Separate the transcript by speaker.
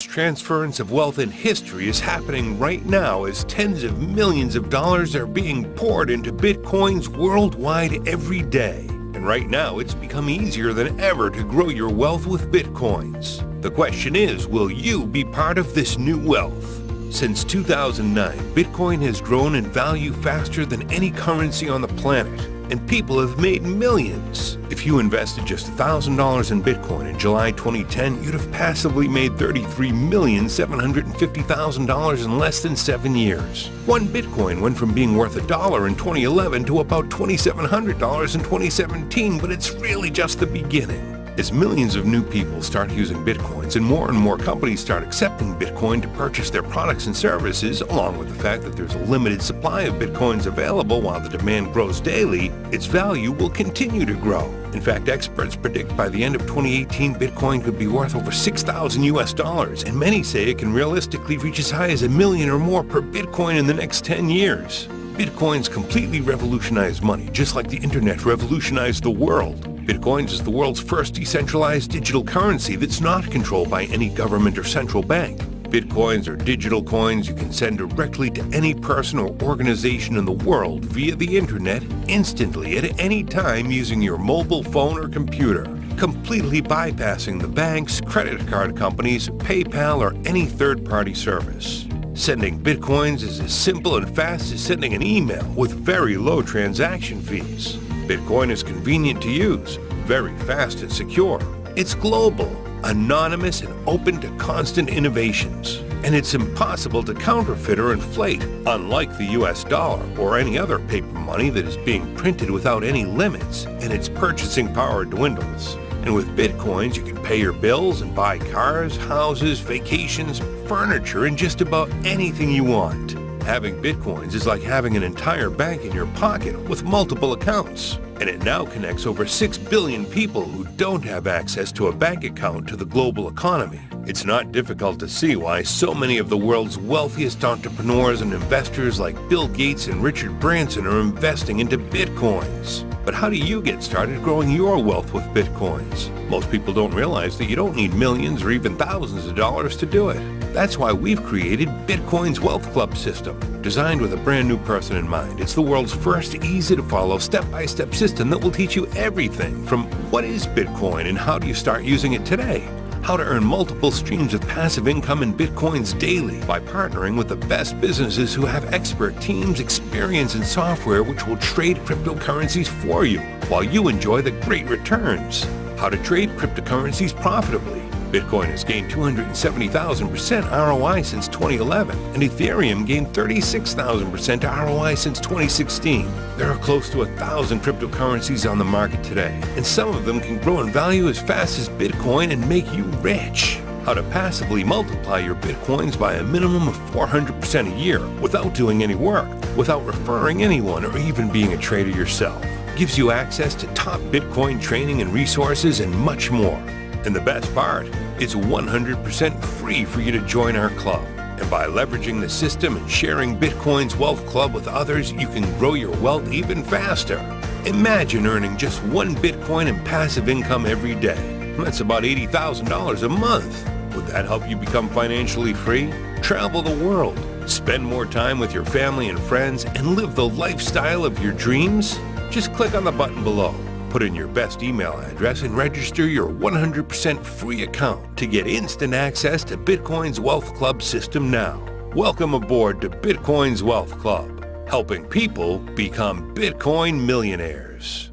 Speaker 1: Transference of wealth in history is happening right now as tens of millions of dollars are being poured into Bitcoins worldwide every day. And right now, it's become easier than ever to grow your wealth with Bitcoins. The question is, will you be part of this new wealth? Since 2009, Bitcoin has grown in value faster than any currency on the planet, and people have made millions. If you invested just $1,000 in Bitcoin in July 2010, you'd have passively made $33,750,000 in less than 7 years. One Bitcoin went from being worth $1 in 2011 to about $2,700 in 2017, but it's really just the beginning. As millions of new people start using Bitcoins and more companies start accepting Bitcoin to purchase their products and services, along with the fact that there's a limited supply of Bitcoins available while the demand grows daily, its value will continue to grow. In fact, experts predict by the end of 2018, Bitcoin could be worth over $6,000, and many say it can realistically reach as high as $1 million or more per Bitcoin in the next 10 years. Bitcoins completely revolutionized money, just like the internet revolutionized the world. Bitcoins is the world's first decentralized digital currency that's not controlled by any government or central bank. Bitcoins are digital coins you can send directly to any person or organization in the world via the internet instantly at any time using your mobile phone or computer, completely bypassing the banks, credit card companies, PayPal, or any third-party service. Sending Bitcoins is as simple and fast as sending an email with very low transaction fees. Bitcoin is convenient to use, very fast and secure. It's global, anonymous, and open to constant innovations. And it's impossible to counterfeit or inflate, unlike the US dollar or any other paper money that is being printed without any limits, and its purchasing power dwindles. And with Bitcoins, you can pay your bills and buy cars, houses, vacations, furniture, and just about anything you want. Having Bitcoins is like having an entire bank in your pocket with multiple accounts. And it now connects over 6 billion people who don't have access to a bank account to the global economy. It's not difficult to see why so many of the world's wealthiest entrepreneurs and investors like Bill Gates and Richard Branson are investing into Bitcoins. But how do you get started growing your wealth with Bitcoins? Most people don't realize that you don't need millions or even thousands of dollars to do it. That's why we've created Bitcoin's Wealth Club system. Designed with a brand new person in mind, it's the world's first easy-to-follow step-by-step system that will teach you everything from what is Bitcoin and how do you start using it today, how to earn multiple streams of passive income in Bitcoins daily by partnering with the best businesses who have expert teams, experience, and software which will trade cryptocurrencies for you while you enjoy the great returns, how to trade cryptocurrencies profitably. Bitcoin has gained 270,000% ROI since 2011, and Ethereum gained 36,000% ROI since 2016. There are close to 1,000 cryptocurrencies on the market today, and some of them can grow in value as fast as Bitcoin and make you rich. How to passively multiply your Bitcoins by a minimum of 400% a year without doing any work, without referring anyone or even being a trader yourself. Gives you access to top Bitcoin training and resources and much more. And the best part, it's 100% free for you to join our club. And by leveraging the system and sharing Bitcoin's Wealth Club with others, you can grow your wealth even faster. Imagine earning just 1 Bitcoin in passive income every day. That's about $80,000 a month. Would that help you become financially free? Travel the world, spend more time with your family and friends, and live the lifestyle of your dreams? Just click on the button below. Put in your best email address and register your 100% free account to get instant access to Bitcoin's Wealth Club system now. Welcome aboard to Bitcoin's Wealth Club, helping people become Bitcoin millionaires.